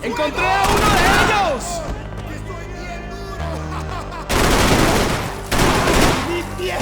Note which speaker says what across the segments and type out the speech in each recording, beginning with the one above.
Speaker 1: ¡Encontré a uno de ellos!
Speaker 2: ¡Estoy bien duro!
Speaker 1: ¡Mi pie!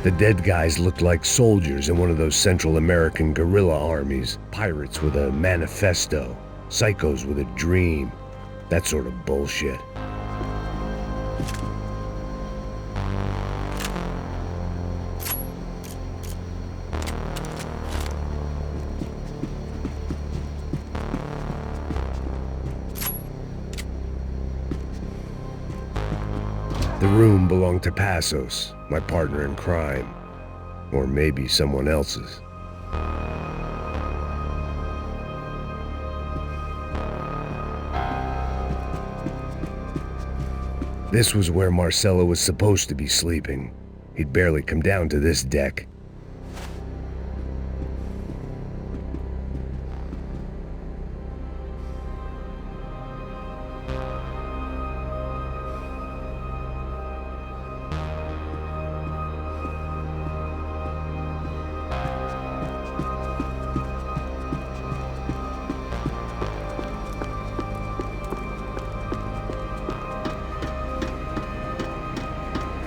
Speaker 3: The dead guys looked like soldiers in one of those Central American guerrilla armies. Pirates with a manifesto. Psychos with a dream. That sort of bullshit. The room belonged to Passos, my partner in crime. Or maybe someone else's. This was where Marcelo was supposed to be sleeping. He'd barely come down to this deck.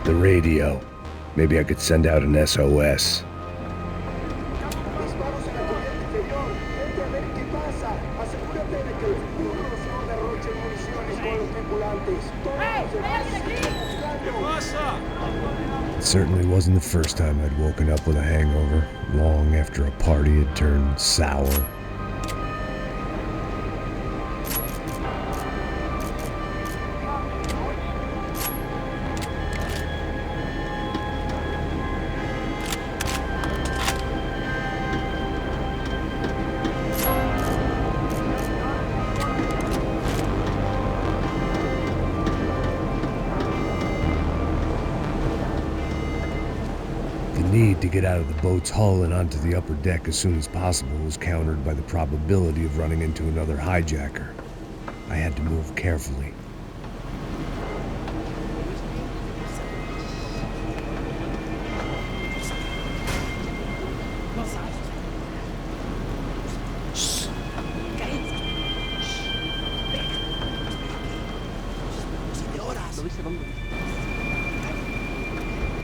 Speaker 3: The radio. Maybe I could send out an SOS. It certainly wasn't the first time I'd woken up with a hangover, long after a party had turned sour. The need to get out of the boat's hull and onto the upper deck as soon as possible was countered by the probability of running into another hijacker. I had to move carefully.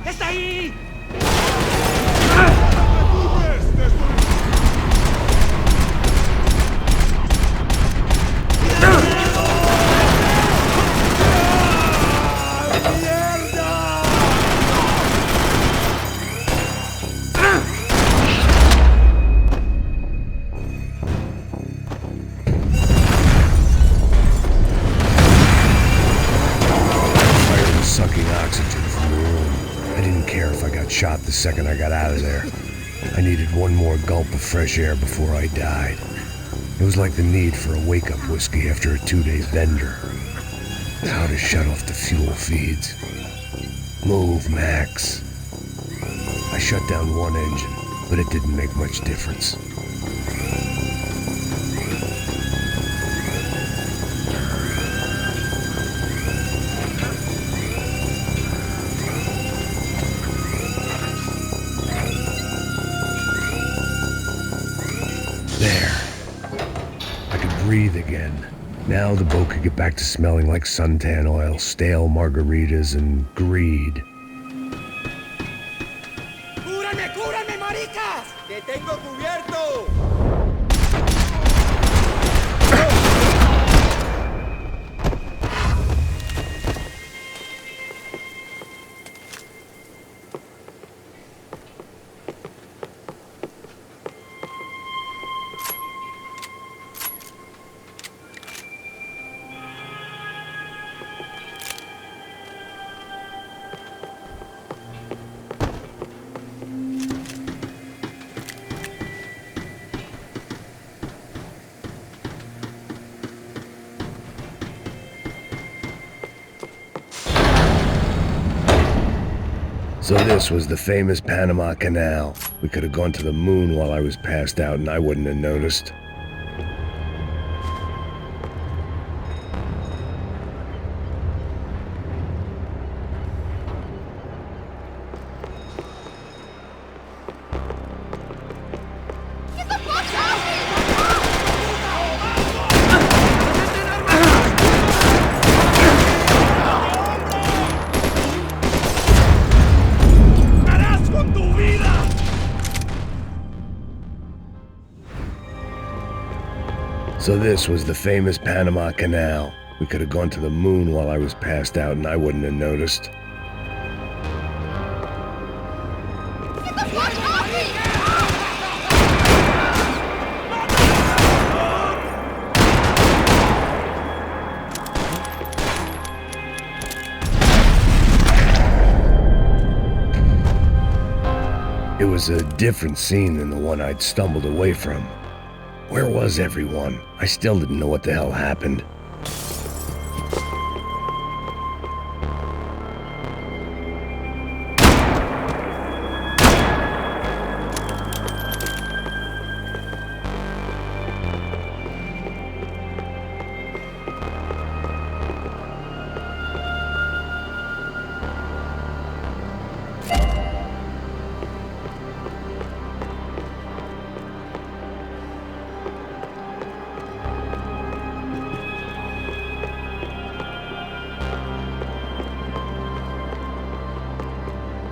Speaker 1: ¡Está ahí!
Speaker 3: Sucking oxygen from the room. I didn't care if I got shot the second I got out of there. I needed one more gulp of fresh air before I died. It was like the need for a wake-up whiskey after a 2-day bender. How to shut off the fuel feeds. Move, Max. I shut down one engine, but it didn't make much difference. There. I could breathe again. Now the boat could get back to smelling like suntan oil, stale margaritas, and greed.
Speaker 1: ¡Cúbranme, cúbranme, maricas! ¡Te tengo cubierto!
Speaker 3: So this was the famous Panama Canal. We could have gone to the moon while I was passed out and I wouldn't have noticed. So this was the famous Panama Canal. We could have gone to the moon while I was passed out and I wouldn't have noticed. It was a different scene than the one I'd stumbled away from. Where was everyone? I still didn't know what the hell happened.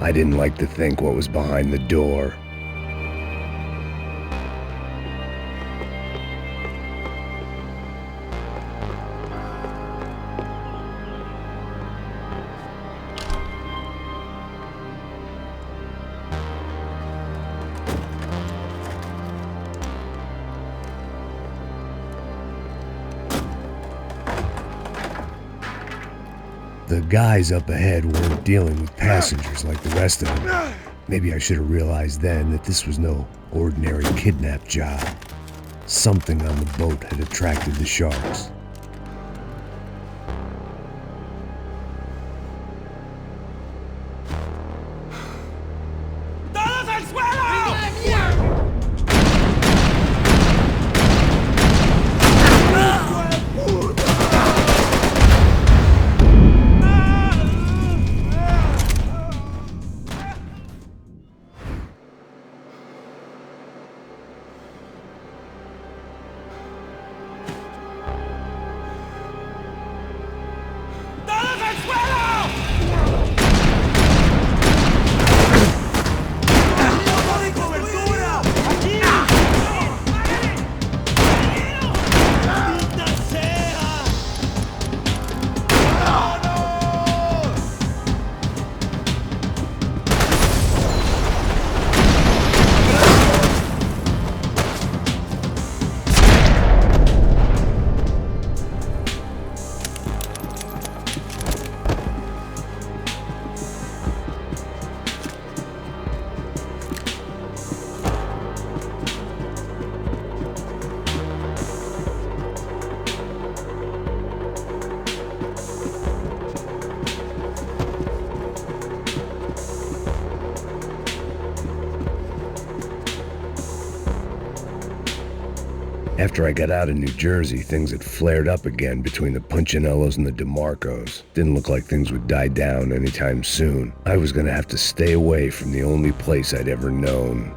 Speaker 3: I didn't like to think what was behind the door. The guys up ahead weren't dealing with passengers like the rest of them. Maybe I should have realized then that this was no ordinary kidnap job. Something on the boat had attracted the sharks.
Speaker 1: ¡Todos al suelo!
Speaker 3: After I got out of New Jersey, things had flared up again between the Punchinellos and the DeMarcos. Didn't look like things would die down anytime soon. I was gonna have to stay away from the only place I'd ever known.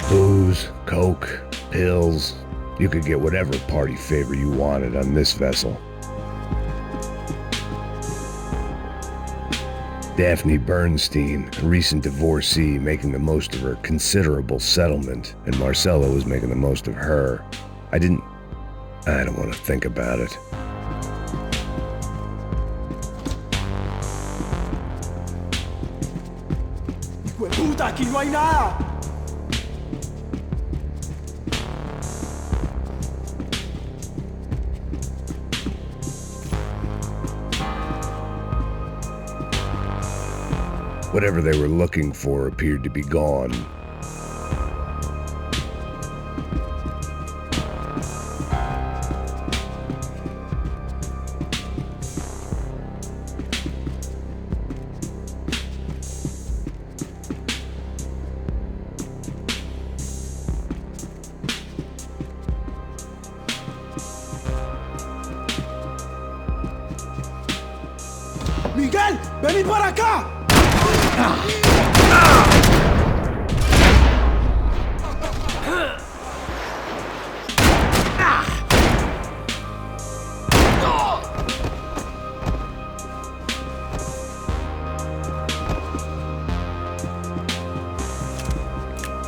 Speaker 3: Booze, coke, pills. You could get whatever party favor you wanted on this vessel. Daphne Bernstein, a recent divorcee, making the most of her considerable settlement, and Marcella was making the most of her. I don't want to think about it.
Speaker 1: ¡Puta, aquí no hay nada!
Speaker 3: Whatever they were looking for appeared to be gone.
Speaker 1: ¡Miguel! ¡Venid para acá!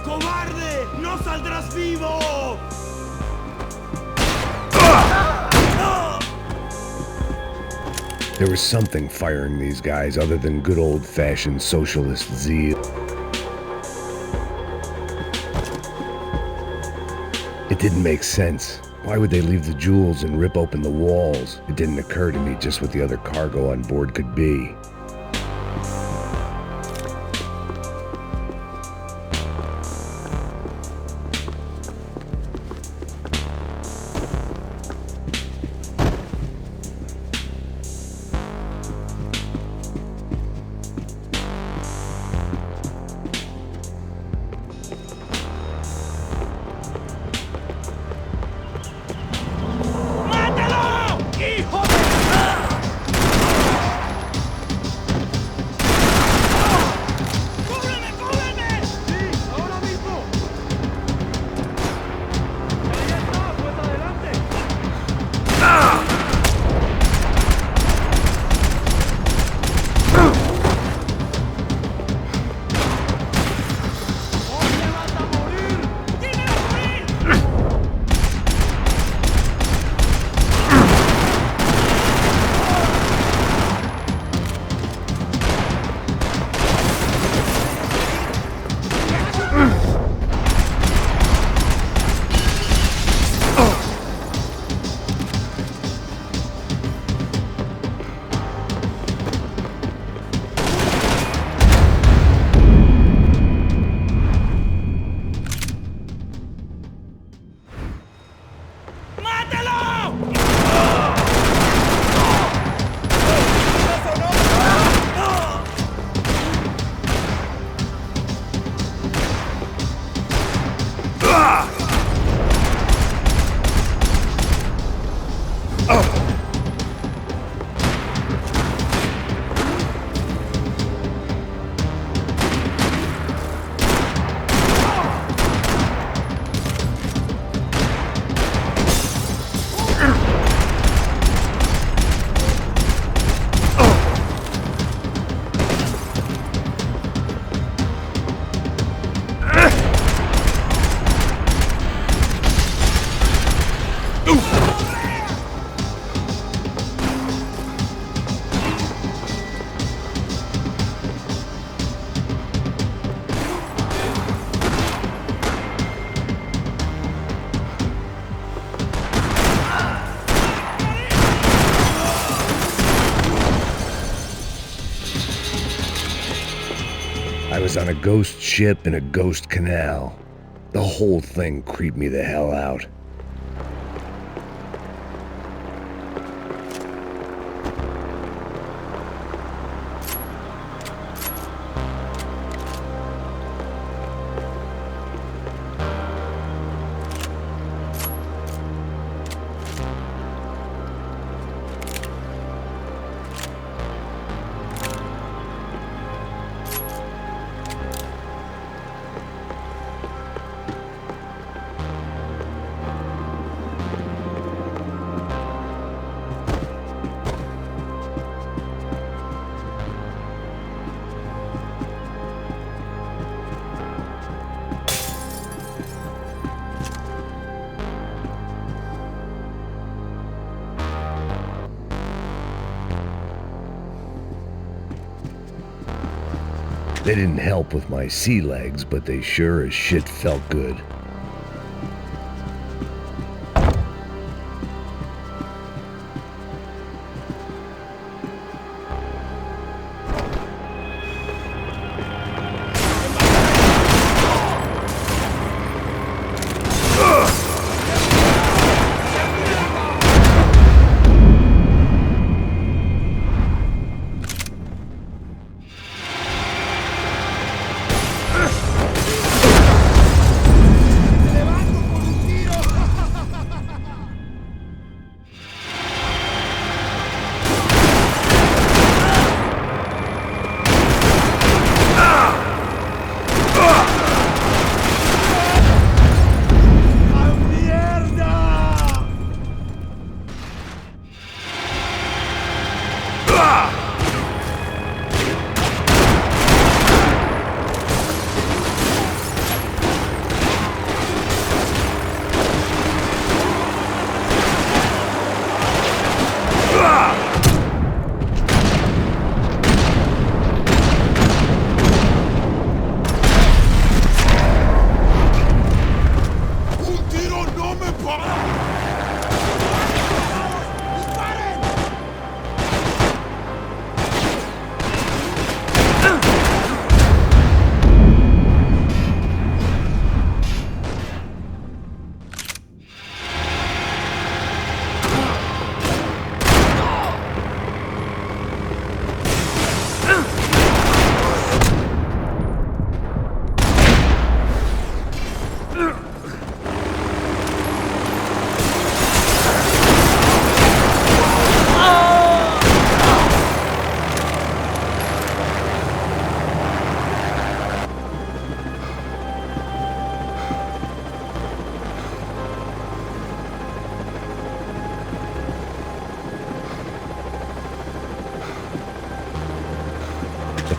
Speaker 2: ¡Cobarde! ¡No saldrás vivo!
Speaker 3: There was something firing these guys other than good old-fashioned socialist zeal. It didn't make sense. Why would they leave the jewels and rip open the walls? It didn't occur to me just what the other cargo on board could be. I was on a ghost ship in a ghost canal. The whole thing creeped me the hell out. They didn't help with my sea legs, but they sure as shit felt good.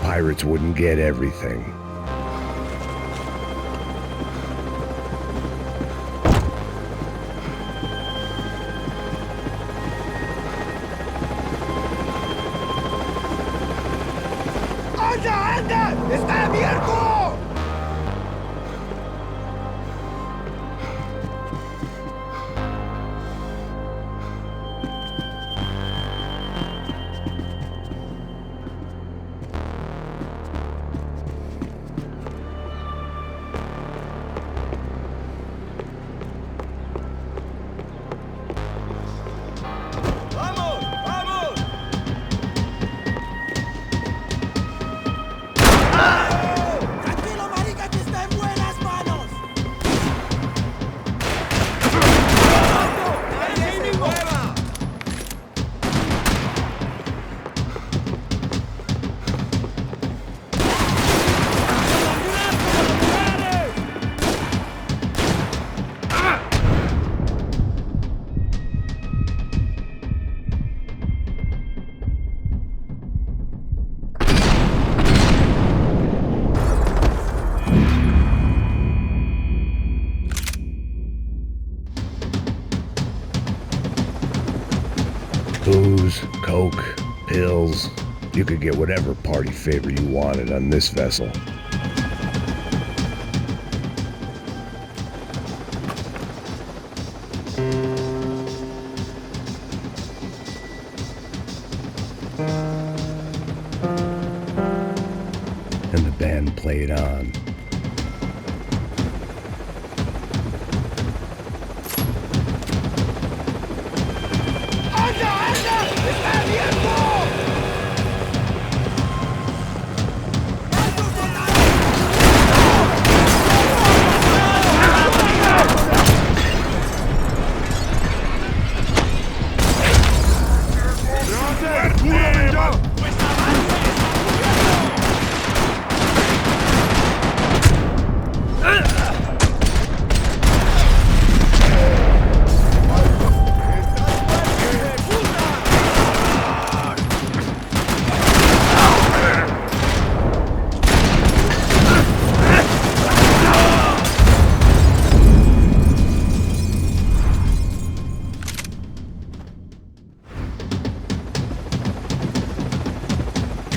Speaker 3: Pirates wouldn't get everything.
Speaker 1: ¡Anda, anda! ¡Está abierto!
Speaker 3: Booze, coke, pills. You could get whatever party favor you wanted on this vessel. And the band played on.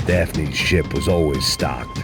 Speaker 3: Daphne's ship was always stocked.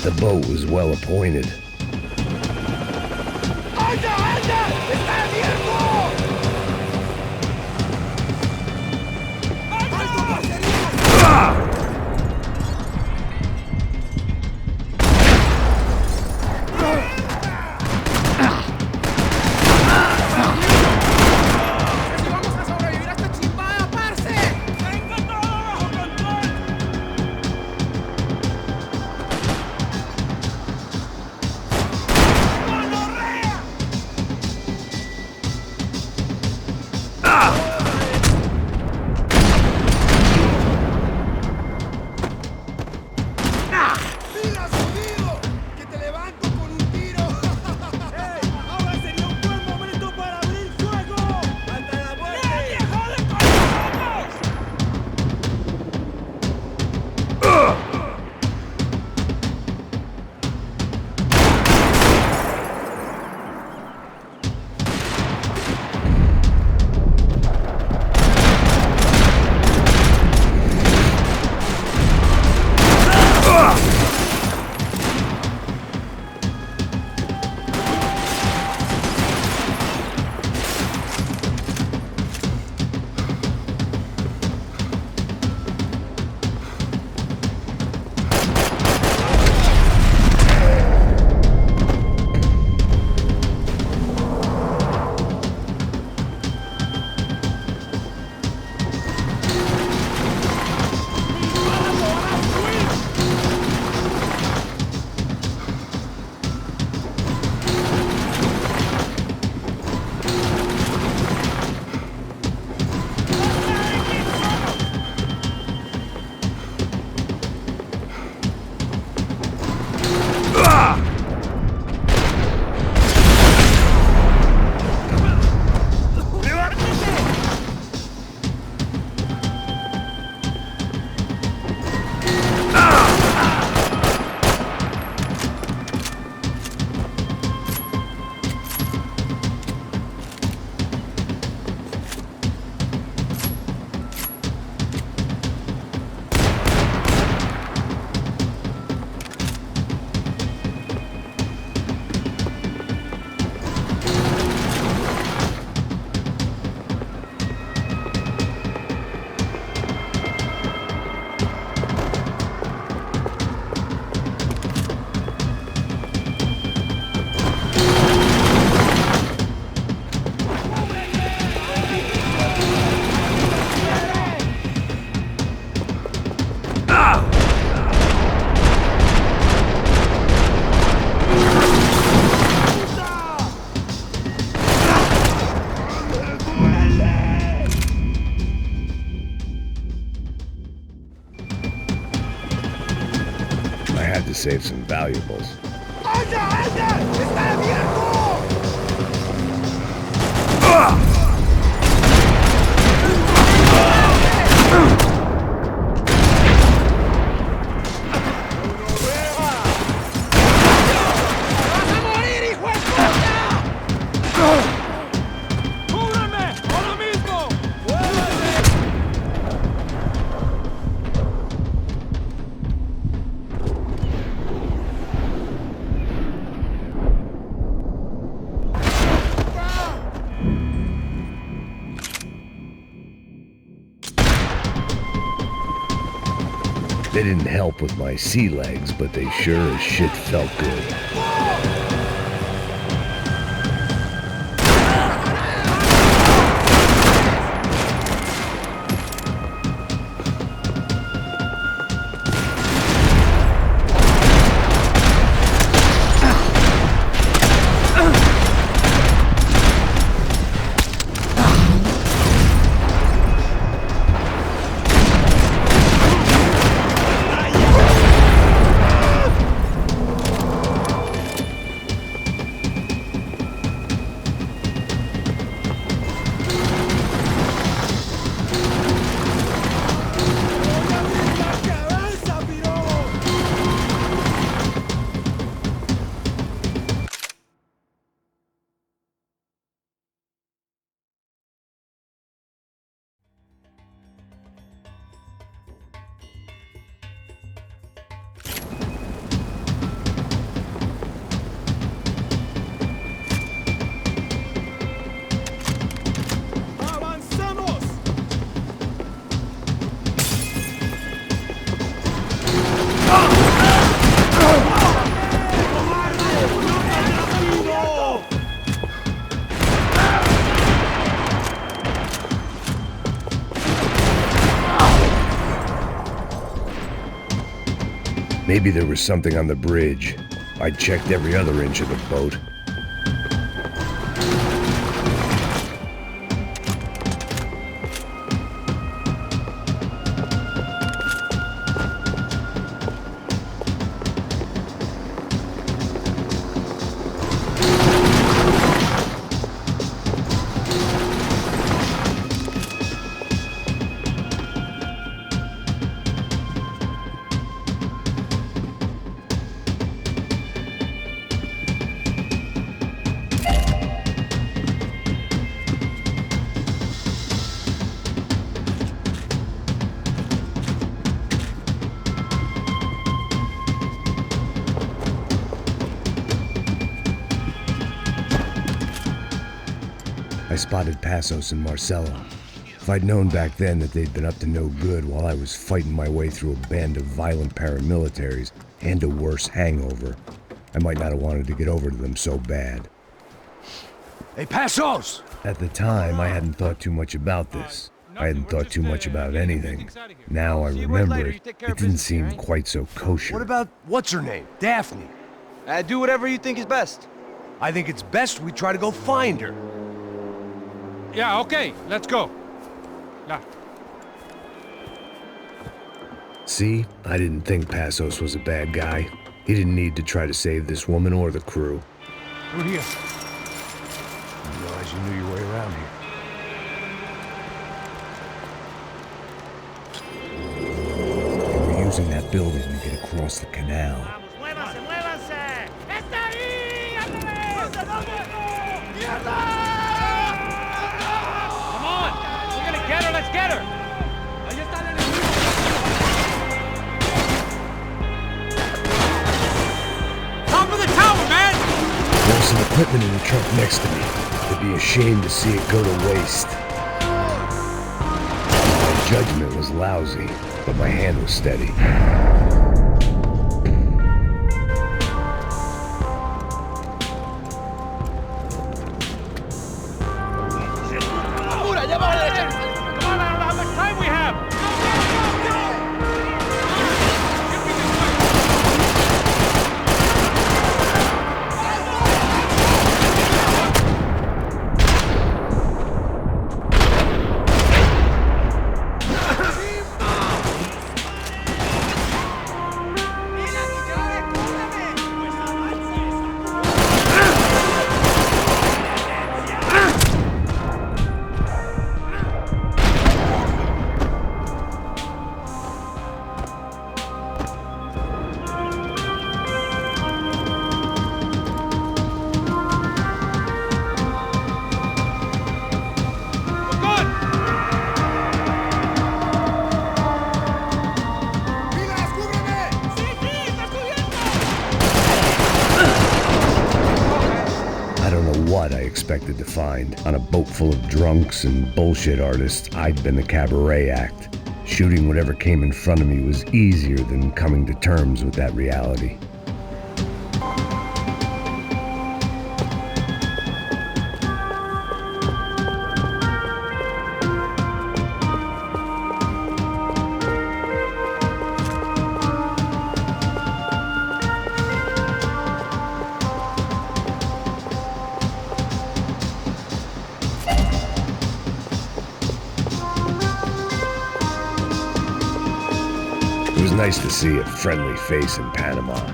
Speaker 3: The boat was well appointed.
Speaker 1: ¡Anda, anda! ¡Está abierto! ¡Alto, parcería!
Speaker 3: Save some valuables.
Speaker 1: ¡Anda, anda! ¡Está abierto! ¡Vas a morir, hijo de puta! ¡Cúbreme! ¡Ahora mismo!
Speaker 3: They didn't help with my sea legs, but they sure as shit felt good. Maybe there was something on the bridge. I checked every other inch of the boat. I spotted Passos and Marcelo. If I'd known back then that they'd been up to no good while I was fighting my way through a band of violent paramilitaries and a worse hangover, I might not have wanted to get over to them so bad.
Speaker 2: Hey, Passos!
Speaker 3: At the time, I hadn't thought too much about this. I hadn't thought too much about anything. Now I remember it didn't seem quite so kosher.
Speaker 2: What about, what's her name? Daphne.
Speaker 4: Do whatever you think is best.
Speaker 2: I think it's best we try to go find her.
Speaker 5: Yeah, okay, let's go. Yeah.
Speaker 3: See, I didn't think Passos was a bad guy. He didn't need to try to save this woman or the crew.
Speaker 2: We're here. I didn't realize you knew your way around here.
Speaker 3: They were using that building to get across the canal.
Speaker 1: ¡Muévanse, muévanse! ¡Está ahí! ¡Mierda!
Speaker 5: Get her, let's get her! Top of the tower, man!
Speaker 3: There was some equipment in the truck next to me. It'd be a shame to see it go to waste. My judgment was lousy, but my hand was steady. Expected to find. On a boat full of drunks and bullshit artists, I'd been the cabaret act. Shooting whatever came in front of me was easier than coming to terms with that reality. It was nice to see a friendly face in Panama.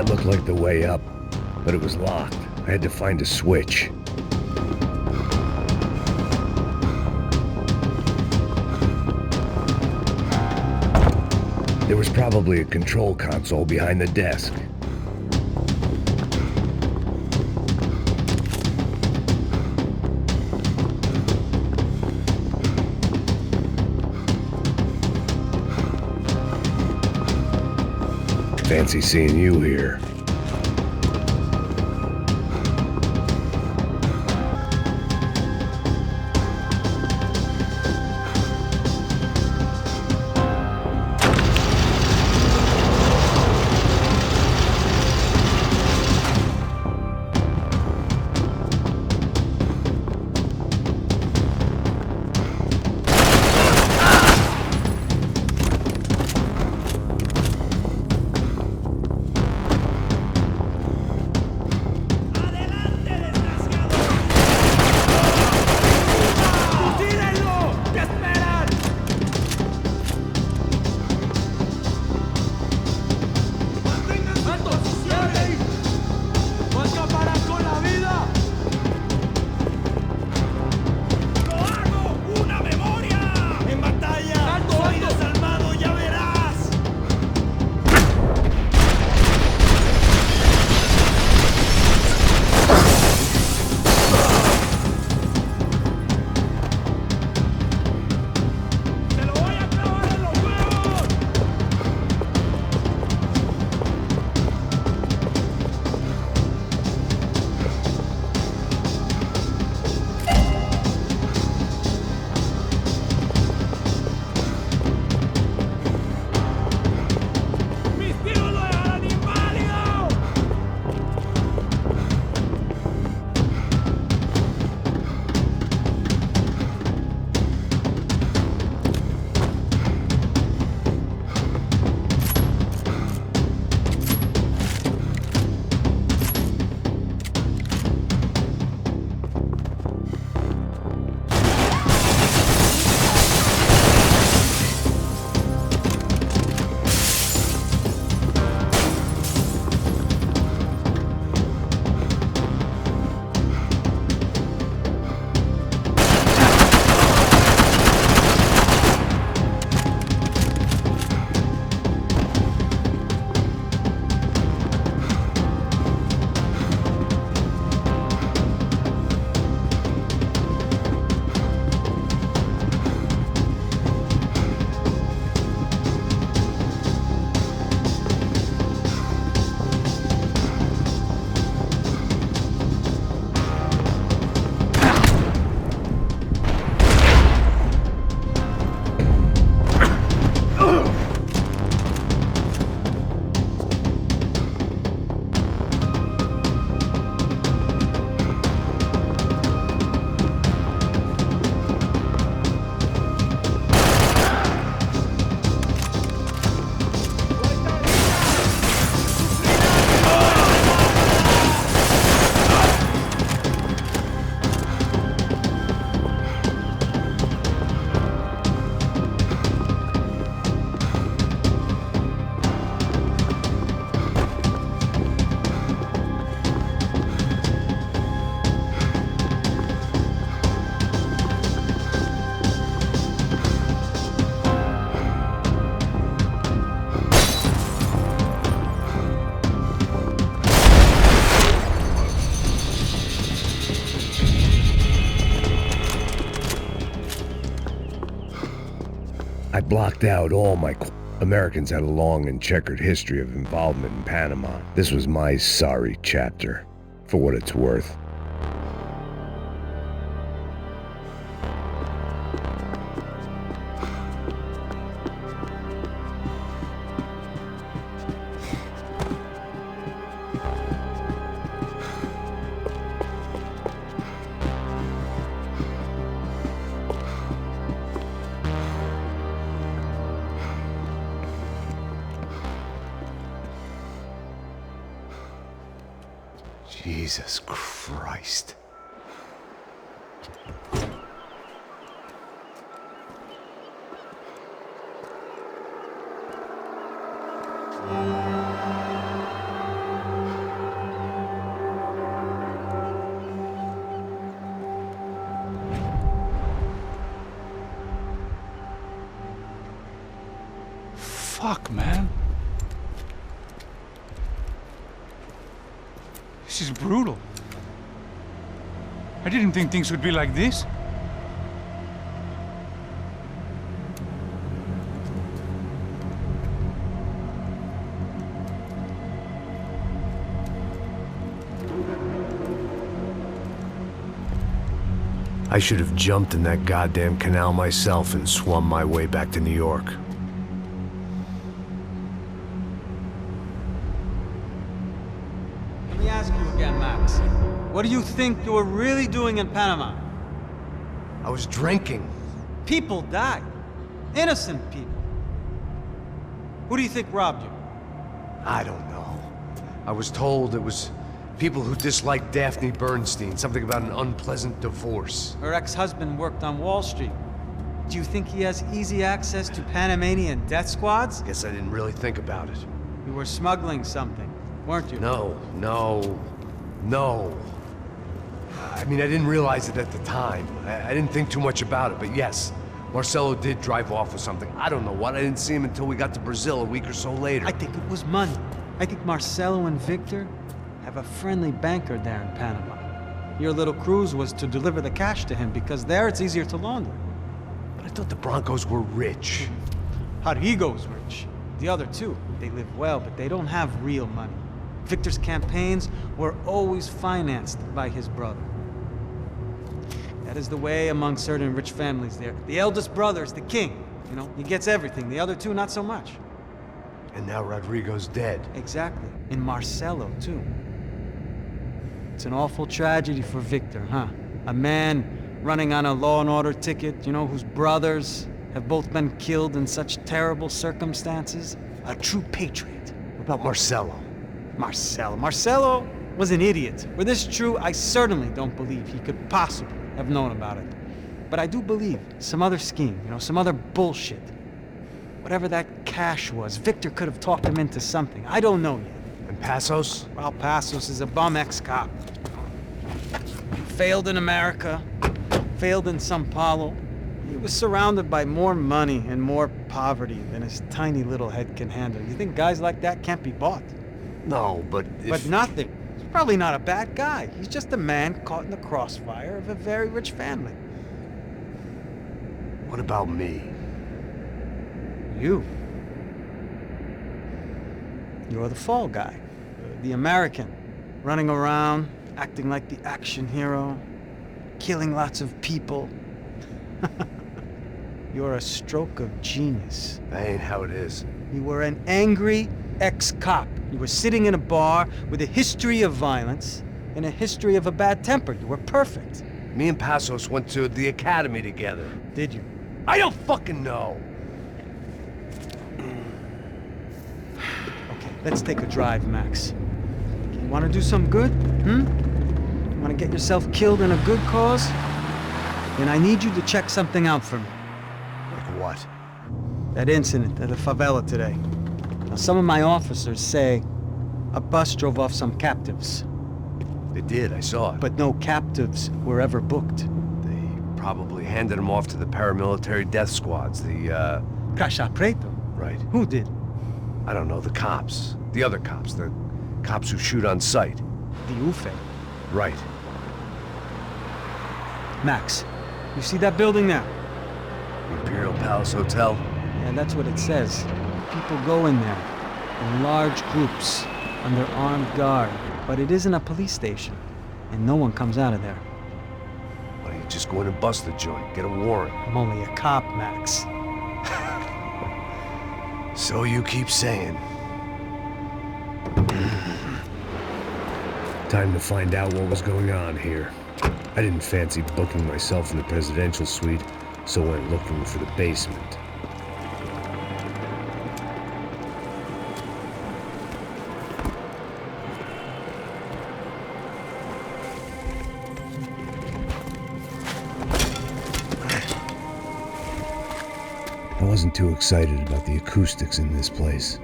Speaker 3: That looked like the way up, but it was locked. I had to find a switch. There was probably a control console behind the desk. Fancy seeing you here. I blocked out all my Americans had a long and checkered history of involvement in Panama. This was my sorry chapter, for what it's worth.
Speaker 2: Jesus Christ.
Speaker 5: Fuck, man. This is brutal. I didn't think things would be like this.
Speaker 3: I should have jumped in that goddamn canal myself and swum my way back to New York.
Speaker 6: Let me ask you again, Max. What do you think you were really doing in Panama?
Speaker 3: I was drinking.
Speaker 6: People died. Innocent people. Who do you think robbed you?
Speaker 3: I don't know. I was told it was people who disliked Daphne Bernstein, something about an unpleasant divorce.
Speaker 6: Her ex-husband worked on Wall Street. Do you think he has easy access to Panamanian death squads?
Speaker 3: Guess I didn't really think about it.
Speaker 6: You were smuggling something, weren't you?
Speaker 3: No. I mean, I didn't realize it at the time. I didn't think too much about it, but yes, Marcelo did drive off with something. I don't know what. I didn't see him until we got to Brazil a week or so later.
Speaker 6: I think it was money. I think Marcelo and Victor have a friendly banker there in Panama. Your little cruise was to deliver the cash to him because there it's easier to launder.
Speaker 3: But I thought the Broncos were rich.
Speaker 6: Rodrigo's rich. The other two, they live well, but they don't have real money. Victor's campaigns were always financed by his brother. That is the way among certain rich families there. The eldest brother is the king. You know, he gets everything. The other two, not so much.
Speaker 3: And now Rodrigo's dead.
Speaker 6: Exactly. And Marcelo, too. It's an awful tragedy for Victor, huh? A man running on a law and order ticket, you know, whose brothers have both been killed in such terrible circumstances. A true patriot.
Speaker 3: What about Marcelo?
Speaker 6: Marcelo was an idiot. Were this true, I certainly don't believe he could possibly have known about it. But I do believe some other scheme, you know, some other bullshit. Whatever that cash was, Victor could have talked him into something. I don't know yet.
Speaker 3: And Passos?
Speaker 6: Well, Passos is a bum ex-cop. Failed in America, failed in Sao Paulo. He was surrounded by more money and more poverty than his tiny little head can handle. You think guys like that can't be bought?
Speaker 3: No, but if...
Speaker 6: But nothing. He's probably not a bad guy. He's just a man caught in the crossfire of a very rich family.
Speaker 3: What about me?
Speaker 6: You. You're the fall guy. The American. Running around, acting like the action hero. Killing lots of people. You're a stroke of genius.
Speaker 3: That ain't how it is.
Speaker 6: You were an angry ex-cop. You were sitting in a bar with a history of violence and a history of a bad temper. You were perfect.
Speaker 3: Me and Passos went to the academy together.
Speaker 6: Did you?
Speaker 3: I don't fucking know.
Speaker 6: Okay, let's take a drive, Max. You want to do some good? You want to get yourself killed in a good cause? Then I need you to check something out for me.
Speaker 3: Like what?
Speaker 6: That incident at the favela today. Now, some of my officers say a bus drove off some captives.
Speaker 3: They did, I saw it.
Speaker 6: But no captives were ever booked.
Speaker 3: They probably handed them off to the paramilitary death squads, the,
Speaker 6: Caixa Preto?
Speaker 3: Right.
Speaker 6: Who did?
Speaker 3: I don't know, the cops. The other cops, the cops who shoot on sight.
Speaker 6: The UFE.
Speaker 3: Right.
Speaker 6: Max, you see that building now?
Speaker 3: Imperial Palace Hotel?
Speaker 6: Yeah, that's what it says. People go in there, in large groups, under armed guard. But it isn't a police station, and no one comes out of there.
Speaker 3: Why don't you just go in and bust the joint, get a warrant?
Speaker 6: I'm only a cop, Max.
Speaker 3: So you keep saying. Time to find out what was going on here. I didn't fancy booking myself in the presidential suite, so went looking for the basement. I wasn't too excited about the acoustics in this place.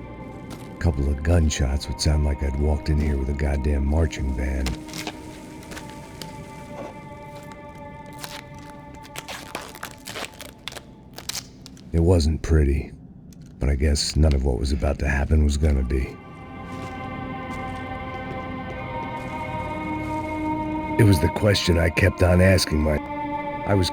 Speaker 3: A couple of gunshots would sound like I'd walked in here with a goddamn marching band. It wasn't pretty. But I guess none of what was about to happen was gonna be. It was the question I kept on asking I was